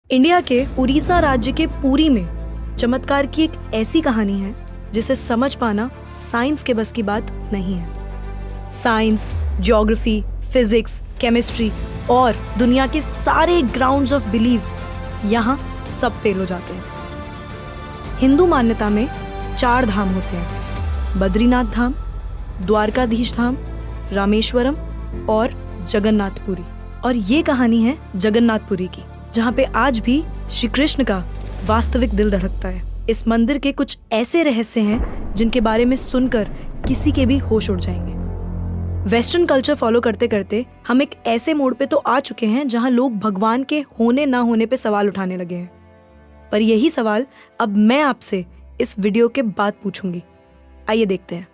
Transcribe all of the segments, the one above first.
India के उड़ीसा राज्य के पुरी में चमत्कार की एक ऐसी कहानी है जिसे समझ पाना साइंस के बस की बात नहीं है। साइंस, ज्योग्राफी, फिजिक्स, केमिस्ट्री और दुनिया के सारे ग्राउंड्स ऑफ बिलीव्स यहाँ सब फेल हो जाते हैं। हिंदू मान्यता में 4 धाम होते हैं: बद्रीनाथ धाम, द्वारकाधीश धाम, रामेश्वरम और जगन्नाथपुरी। और ये कहानी है जगन्नाथपुरी की, जहाँ पे आज भी श्री कृष्ण का वास्तविक दिल धड़कता है। इस मंदिर के कुछ ऐसे रहस्य हैं जिनके बारे में सुनकर किसी के भी होश उड़ जाएंगे। वेस्टर्न कल्चर फॉलो करते करते हम एक ऐसे मोड़ पे तो आ चुके हैं जहाँ लोग भगवान के होने ना होने पे सवाल उठाने लगे हैं। पर यही सवाल अब मैं आपसे इस वीडियो के बाद पूछूंगी। आइए देखते हैं।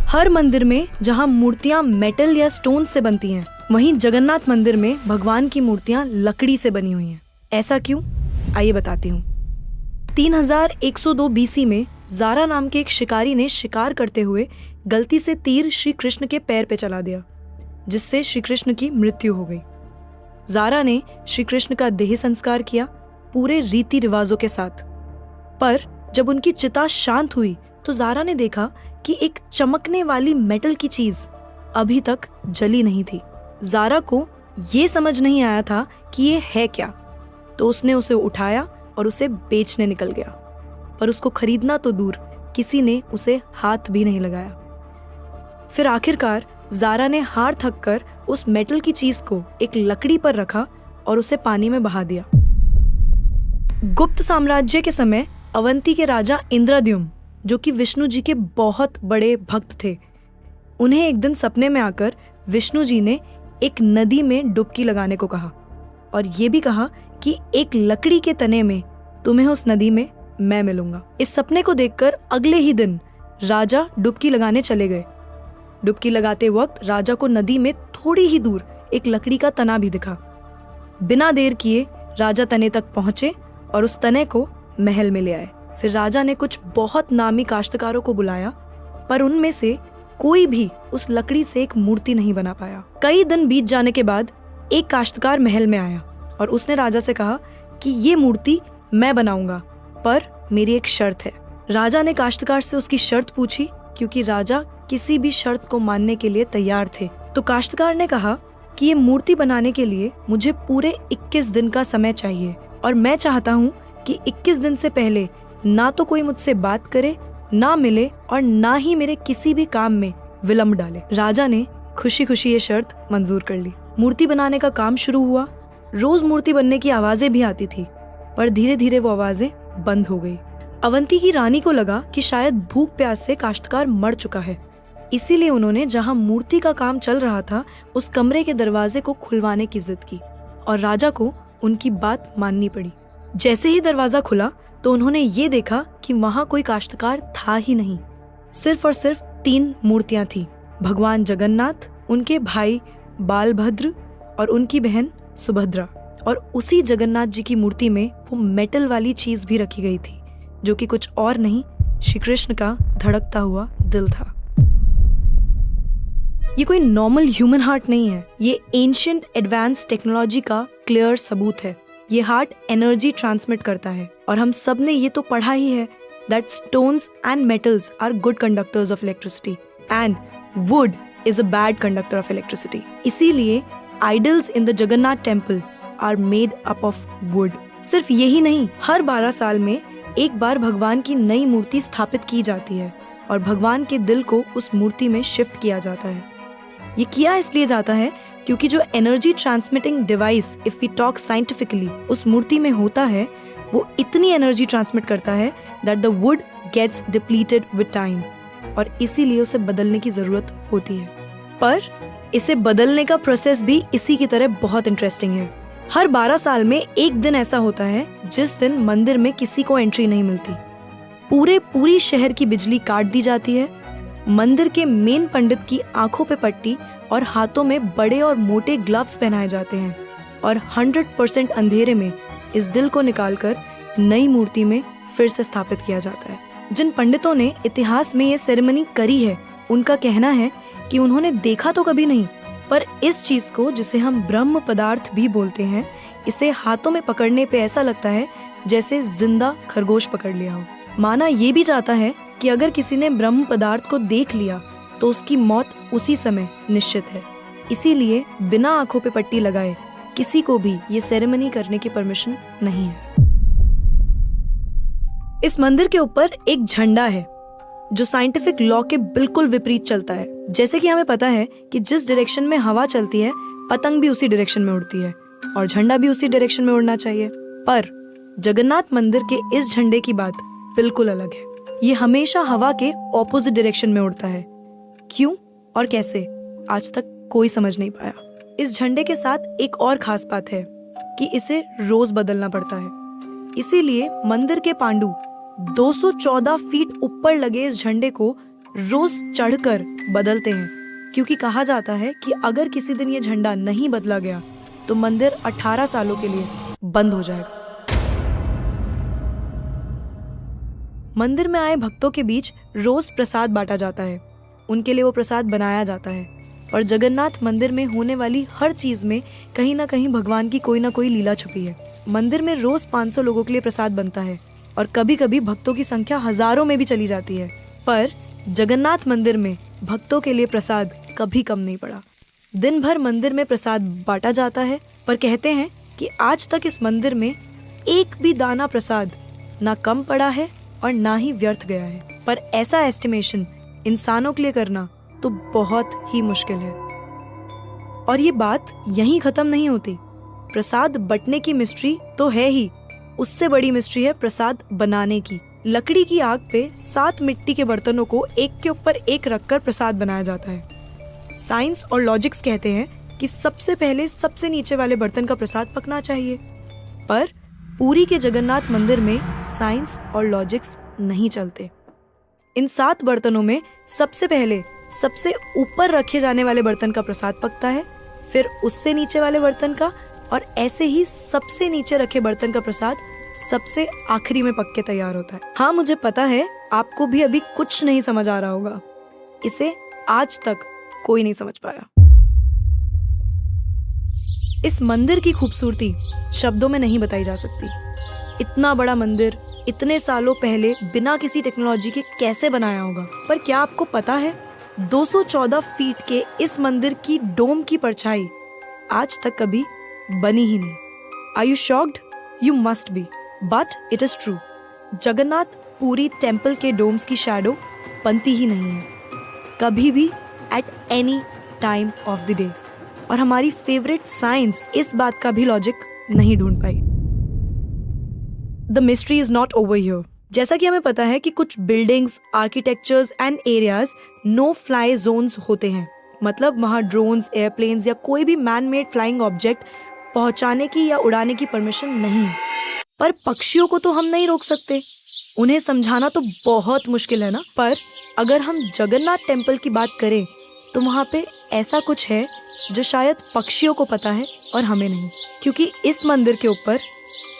हर मंदिर में जहाँ मूर्तियां मेटल या स्टोन से बनती हैं, वहीं जगन्नाथ मंदिर में भगवान की मूर्तियां लकड़ी से बनी हुई हैं। ऐसा क्यों? आइए बताती हूँ। 3102 बीसी में जारा नाम के एक शिकारी ने शिकार करते हुए गलती से तीर श्री कृष्ण के पैर पे चला दिया, जिससे श्री कृष्ण की मृत्यु हो गई। जारा ने श्री कृष्ण का देह संस्कार किया पूरे रीति रिवाजों के साथ। पर जब उनकी चिता शांत हुई तो जारा ने देखा कि एक चमकने वाली मेटल की चीज अभी तक जली नहीं थी। जारा को ये समझ नहीं आया था कि ये है क्या, तो उसने उसे उठाया और उसे बेचने निकल गया। पर उसको खरीदना तो दूर, किसी ने उसे हाथ भी नहीं लगाया। फिर आखिरकार जारा ने हार थक कर उस मेटल की चीज को एक लकड़ी पर रखा और उसे पानी में बहा दिया। गुप्त साम्राज्य के समय अवंती के राजा इंद्रद्युम्न, जो कि विष्णु जी के बहुत बड़े भक्त थे, उन्हें एक दिन सपने में आकर विष्णु जी ने एक नदी में डुबकी लगाने को कहा और ये भी कहा कि एक लकड़ी के तने में तुम्हें उस नदी में मैं मिलूंगा। इस सपने को देखकर अगले ही दिन राजा डुबकी लगाने चले गए। डुबकी लगाते वक्त राजा को नदी में थोड़ी ही दूर एक लकड़ी का तना भी दिखा। बिना देर किए राजा तने तक पहुंचे और उस तने को महल में ले आए। फिर राजा ने कुछ बहुत नामी काश्तकारों को बुलाया, पर उनमें से कोई भी उस लकड़ी से एक मूर्ति नहीं बना पाया। कई दिन बीत जाने के बाद एक काश्तकार महल में आया और उसने राजा से कहा कि ये मूर्ति मैं बनाऊंगा, पर मेरी एक शर्त है। राजा ने काश्तकार से उसकी शर्त पूछी, क्योंकि राजा किसी भी शर्त को मानने के लिए तैयार थे। तो काश्तकार ने कहा कि ये मूर्ति बनाने के लिए मुझे पूरे 21 दिन का समय चाहिए और मैं चाहता हूँ कि 21 दिन से पहले ना तो कोई मुझसे बात करे, ना मिले और ना ही मेरे किसी भी काम में विलंब डाले। राजा ने खुशी खुशी ये शर्त मंजूर कर ली। मूर्ति बनाने का काम शुरू हुआ। रोज मूर्ति बनने की आवाजें भी आती थी, पर धीरे धीरे वो आवाजें बंद हो गई। अवंती की रानी को लगा कि शायद भूख प्यास से काश्तकार मर चुका है, इसीलिए उन्होंने जहाँ मूर्ति का काम चल रहा था उस कमरे के दरवाजे को खुलवाने की जिद की और राजा को उनकी बात माननी पड़ी। जैसे ही दरवाजा खुला तो उन्होंने ये देखा कि वहाँ कोई काश्तकार था ही नहीं। सिर्फ और सिर्फ 3 मूर्तियां थी: भगवान जगन्नाथ, उनके भाई बालभद्र और उनकी बहन सुभद्रा। और उसी जगन्नाथ जी की मूर्ति में वो मेटल वाली चीज भी रखी गई थी, जो कि कुछ और नहीं, श्री कृष्ण का धड़कता हुआ दिल था। ये कोई नॉर्मल ह्यूमन हार्ट नहीं है, ये एंशिएंट एडवांस टेक्नोलॉजी का क्लियर सबूत है। ये हार्ट एनर्जी ट्रांसमिट करता है और हम सब ने ये तो पढ़ा ही है that stones and metals are good conductors of electricity and wood is a bad conductor of electricity. इसीलिए idols in the Jagannath temple are made up of wood. सिर्फ यही नहीं, हर 12 साल में एक बार भगवान की नई मूर्ति स्थापित की जाती है और भगवान के दिल को उस मूर्ति में शिफ्ट किया जाता है। ये किया इसलिए जाता है क्योंकि जो energy transmitting device, if we talk scientifically, उस मूर्ति में होता है, वो इतनी एनर्जी ट्रांसमिट करता है that the wood gets depleted with time और इसीलिए उसे बदलने की जरूरत होती है। पर इसे बदलने का प्रोसेस भी इसी की तरह बहुत इंटरेस्टिंग है। हर 12 साल में एक दिन ऐसा होता है जिस दिन मंदिर में किसी को एंट्री नहीं मिलती। पूरी शहर की बिजली काट दी जाती है। मंदिर के मेन पंडित की आंखों पे पट्टी और हाथों में बड़े और मोटे ग्लव्स पहनाए जाते हैं और 100% अंधेरे में इस दिल को निकालकर नई मूर्ति में फिर से स्थापित किया जाता है। जिन पंडितों ने इतिहास में ये सेरेमनी करी है, उनका कहना है कि उन्होंने देखा तो कभी नहीं, पर इस चीज को, जिसे हम ब्रह्म पदार्थ भी बोलते हैं, इसे हाथों में पकड़ने पे ऐसा लगता है जैसे जिंदा खरगोश पकड़ लिया हो। माना ये भी जाता है कि अगर किसी ने ब्रह्म पदार्थ को देख लिया तो उसकी मौत उसी समय निश्चित है। इसीलिए बिना आंखों पे पट्टी लगाए किसी को भी ये सेरेमनी करने की परमिशन नहीं है। इस मंदिर के ऊपर एक झंडा है जो साइंटिफिक लॉ के बिल्कुल विपरीत चलता है। जैसे कि हमें पता है कि जिस डायरेक्शन में हवा चलती है पतंग भी उसी डायरेक्शन में उड़ती है और झंडा भी उसी डायरेक्शन में उड़ना चाहिए। पर जगन्नाथ मंदिर के इस झंडे की बात बिल्कुल अलग है। ये हमेशा हवा के ऑपोजिट डायरेक्शन में उड़ता है। क्यों और कैसे आज तक कोई समझ नहीं पाया। इस झंडे के साथ एक और खास बात है कि इसे रोज बदलना पड़ता है। इसीलिए मंदिर के पांडु 214 फीट ऊपर लगे इस झंडे को रोज चढ़कर बदलते हैं, क्योंकि कहा जाता है कि अगर किसी दिन ये झंडा नहीं बदला गया तो मंदिर 18 सालों के लिए बंद हो जाएगा। मंदिर में आए भक्तों के बीच रोज प्रसाद बांटा जाता है। उनके लिए वो प्रसाद बनाया जाता है और जगन्नाथ मंदिर में होने वाली हर चीज में कहीं ना कहीं भगवान की कोई ना कोई लीला छुपी है। मंदिर में रोज 500 लोगों के लिए प्रसाद बनता है और कभी कभी भक्तों की संख्या हजारों में भी चली जाती है। पर जगन्नाथ मंदिर में भक्तों के लिए प्रसाद कभी कम नहीं पड़ा। दिन भर मंदिर में प्रसाद बांटा जाता है, पर कहते हैं कि आज तक इस मंदिर में एक भी दाना प्रसाद ना कम पड़ा है और ना ही व्यर्थ गया है। पर ऐसा एस्टिमेशन इंसानों के लिए करना तो बहुत ही मुश्किल है। और ये बात यहीं खत्म नहीं होती। प्रसाद बंटने की मिस्ट्री तो है ही, उससे बड़ी मिस्ट्री है प्रसाद बनाने की। लकड़ी की आग पे 7 मिट्टी के बर्तनों को एक के ऊपर एक रखकर प्रसाद बनाया जाता है। साइंस और लॉजिक्स कहते हैं कि सबसे पहले सबसे नीचे वाले बर्तन का प्रसाद पकना चाहिए। पर पुरी के जगन्नाथ मंदिर में साइंस और लॉजिक्स नहीं चलते। इन 7 बर्तनों में सबसे पहले सबसे ऊपर रखे जाने वाले बर्तन का प्रसाद पकता है, फिर उससे नीचे वाले बर्तन का, और ऐसे ही सबसे नीचे रखे बर्तन का प्रसाद सबसे आखिरी में पक के तैयार होता है। हाँ, मुझे पता है आपको भी अभी कुछ नहीं समझ आ रहा होगा। इसे आज तक कोई नहीं समझ पाया। इस मंदिर की खूबसूरती शब्दों में नहीं बताई जा सकती। इतना बड़ा मंदिर इतने सालों पहले बिना किसी टेक्नोलॉजी के कैसे बनाया होगा। पर क्या आपको पता है 214 फीट के इस मंदिर की डोम की परछाई आज तक कभी बनी ही नहीं। Are you shocked? You must be, but it is true. Jagannath Puri temple के डोम्स की शैडो बनती ही नहीं है कभी भी, at any time of the day. और हमारी फेवरेट साइंस इस बात का भी लॉजिक नहीं ढूंढ पाई। The mystery is not over here. जैसा कि हमें पता है कि कुछ buildings, architectures and areas no fly zones होते हैं, मतलब वहाँ ड्रोन्स, एयरप्लेन्स या कोई भी मैन मेड फ्लाइंग ऑब्जेक्ट पहुंचाने की या उड़ाने की परमिशन नहीं है। पर पक्षियों को तो हम नहीं रोक सकते, उन्हें समझाना तो बहुत मुश्किल है ना। पर अगर हम जगन्नाथ टेम्पल की बात करें तो वहाँ पे ऐसा कुछ है जो शायद पक्षियों को पता है और हमें नहीं, क्योंकि इस मंदिर के ऊपर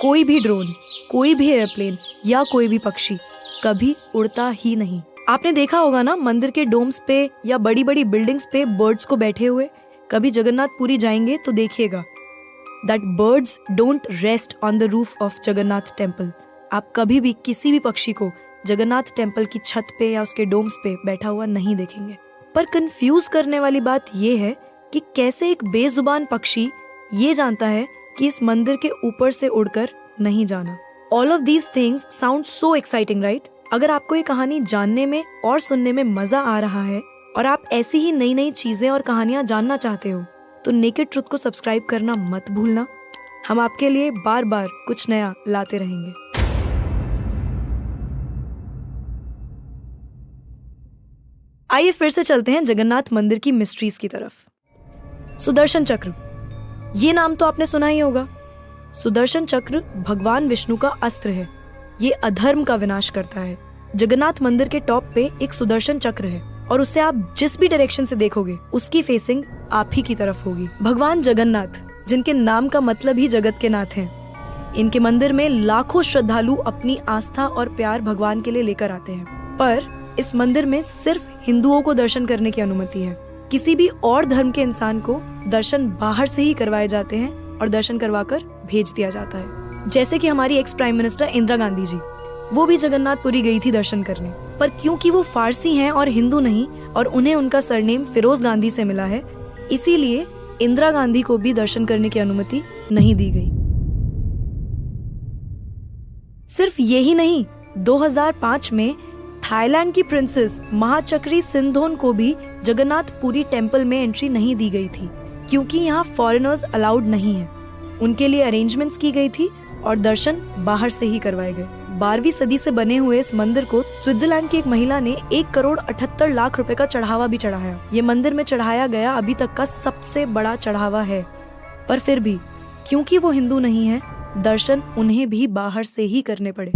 कोई भी ड्रोन, कोई भी एयरप्लेन या कोई भी पक्षी कभी उड़ता ही नहीं। आपने देखा होगा ना मंदिर के डोम्स पे या बड़ी बड़ी बिल्डिंग्स पे बर्ड्स को बैठे हुए। कभी जगन्नाथपुरी जाएंगे तो देखिएगा that birds don't rest on the roof of Jagannath temple. आप कभी भी किसी भी पक्षी को जगन्नाथ टेम्पल की छत पे या उसके डोम्स पे बैठा हुआ नहीं देखेंगे। पर कंफ्यूज करने वाली बात ये है कि कैसे एक बेजुबान पक्षी ये जानता है कि इस मंदिर के ऊपर से उड़कर नहीं जाना। All of these things sound so exciting, right? अगर आपको ये कहानी जानने में और सुनने में मजा आ रहा है और आप ऐसी ही नई नई चीजें और कहानियां जानना चाहते हो तो नेकेड ट्रुथ को सब्सक्राइब करना मत भूलना। हम आपके लिए बार बार कुछ नया लाते रहेंगे। आइए फिर से चलते हैं जगन्नाथ मंदिर की मिस्ट्रीज की तरफ। सुदर्शन चक्र, ये नाम तो आपने सुना ही होगा। सुदर्शन चक्र भगवान विष्णु का अस्त्र है। ये अधर्म का विनाश करता है। जगन्नाथ मंदिर के टॉप पे एक सुदर्शन चक्र है और उसे आप जिस भी डायरेक्शन से देखोगे उसकी फेसिंग आप ही की तरफ होगी। भगवान जगन्नाथ, जिनके नाम का मतलब ही जगत के नाथ हैं, इनके मंदिर में लाखों श्रद्धालु अपनी आस्था और प्यार भगवान के लिए लेकर आते हैं। पर इस मंदिर में सिर्फ हिंदुओं को दर्शन करने की अनुमति है। किसी भी और धर्म के इंसान को दर्शन बाहर से ही करवाए जाते हैं और दर्शन करवाकर भेज दिया जाता है। जैसे कि हमारी ex prime minister Indira Gandhi ji, वो भी जगन्नाथपुरी गई थी दर्शन करने, पर क्योंकि वो फारसी हैं और हिंदू नहीं, और उन्हें उनका सरनेम फिरोज गांधी से मिला है, इसीलिए इंदिरा गांधी को भी दर्शन करने की अनुमति नहीं दी गई। सिर्फ यही नहीं, 2005 में थाईलैंड की प्रिंसेस महाचक्री सिंधोन को भी जगन्नाथपुरी टेम्पल में एंट्री नहीं दी गई थी, क्योंकि यहाँ फॉरेनर्स अलाउड नहीं है। उनके लिए अरेंजमेंट्स की गई थी और दर्शन बाहर से ही करवाए गए। 12वीं सदी से बने हुए इस मंदिर को स्विट्जरलैंड की एक महिला ने 1,78,00,000 रुपए का चढ़ावा भी चढ़ाया। ये मंदिर में चढ़ाया गया अभी तक का सबसे बड़ा चढ़ावा है। पर फिर भी क्योंकि वो हिंदू नहीं है, दर्शन उन्हें भी बाहर से ही करने पड़े।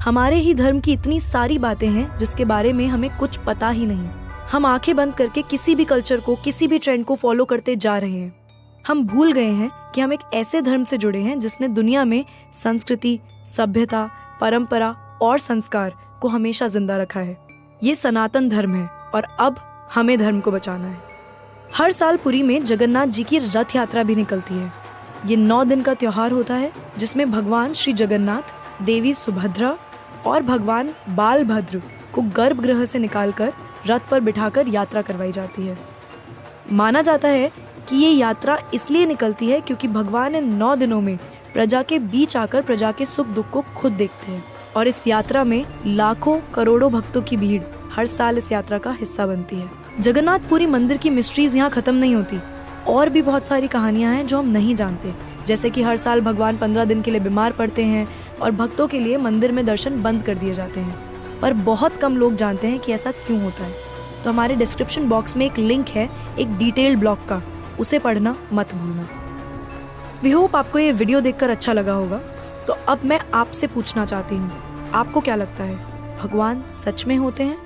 हमारे ही धर्म की इतनी सारी बातें हैं जिसके बारे में हमें कुछ पता ही नहीं। हम आंखें बंद करके किसी भी कल्चर को, किसी भी ट्रेंड को फॉलो करते जा रहे हैं। हम भूल गए हैं कि हम एक ऐसे धर्म से जुड़े हैं जिसने दुनिया में संस्कृति, सभ्यता, परंपरा और संस्कार को हमेशा जिंदा रखा है। ये सनातन धर्म है और अब हमें धर्म को बचाना है। हर साल पुरी में जगन्नाथ जी की रथ यात्रा भी निकलती है। ये 9 दिन का त्योहार होता है जिसमें भगवान श्री जगन्नाथ, देवी सुभद्रा और भगवान बालभद्र को गर्भगृह से निकालकर रथ पर बिठाकर यात्रा करवाई जाती है। माना जाता है कि ये यात्रा इसलिए निकलती है क्योंकि भगवान इन 9 दिनों में प्रजा के बीच आकर प्रजा के सुख दुख को खुद देखते हैं, और इस यात्रा में लाखों करोड़ों भक्तों की भीड़ हर साल इस यात्रा का हिस्सा बनती है। जगन्नाथपुरी मंदिर की मिस्ट्रीज यहाँ खत्म नहीं होती। और भी बहुत सारी कहानियां हैं जो हम नहीं जानते, जैसे कि हर साल भगवान 15 दिन के लिए बीमार पड़ते हैं और भक्तों के लिए मंदिर में दर्शन बंद कर दिए जाते हैं। पर बहुत कम लोग जानते हैं कि ऐसा क्यों होता है। तो हमारे डिस्क्रिप्शन बॉक्स में एक लिंक है एक डिटेल्ड ब्लॉग का, उसे पढ़ना मत भूलना। वी होप आपको ये वीडियो देखकर अच्छा लगा होगा। तो अब मैं आपसे पूछना चाहती हूँ, आपको क्या लगता है, भगवान सच में होते हैं